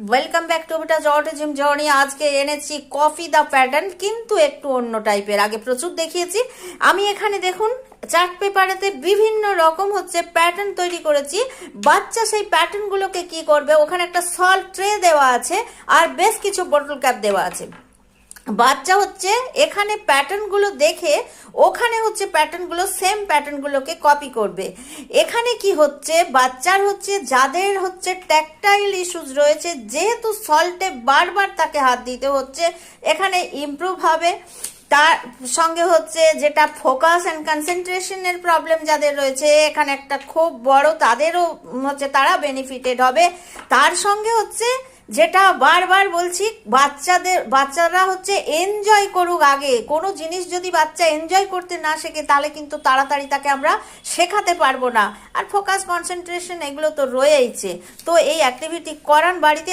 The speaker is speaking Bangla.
ওয়েলকাম ব্যাক টু বিটাজ অটিজম জার্নি। আজকে এনেছি কফি দা প্যাটার্ন, কিন্তু একটু অন্য টাইপের। আগে প্রচুর দেখিয়েছি। আমি এখানে দেখুন চার্ট পেপারেতে বিভিন্ন রকম প্যাটার্ন তৈরি করেছি। বাচ্চা সেই প্যাটার্নগুলোকে কি করবে, ওখানে একটা সল্ট ট্রে দেওয়া আছে আর বেশ কিছু বটল ক্যাপ দেওয়া আছে। বাচ্চা এখানে প্যাটার্নগুলো দেখে ওখানে প্যাটার্নগুলো সেম প্যাটার্নগুলোকে কপি করবে। এখানে কি বাচ্চার যাদের ট্যাকটাইল ইস্যুস রয়েছে, যেহেতু সল্টে বারবার তাকে হাত দিতে হচ্ছে, এখানে ইমপ্রুভ হবে। তার সঙ্গে যেটা ফোকাস অ্যান্ড কনসেন্ট্রেশনের প্রবলেম যাদের রয়েছে, এখানে একটা খুব বড় তাদেরও তারা বেনিফিটেড হবে। তার সঙ্গে যেটা বারবার বলছি, বাচ্চারা এনজয় করুক। আগে কোনো জিনিস যদি বাচ্চা এনজয় করতে না শেখে, তাহলে কিন্তু তাড়াতাড়ি তাকে আমরা শেখাতে পারবো না। আর ফোকাস কনসেন্ট্রেশন এগুলো তো রয়েইছে। তো এই অ্যাক্টিভিটি করান বাড়িতে।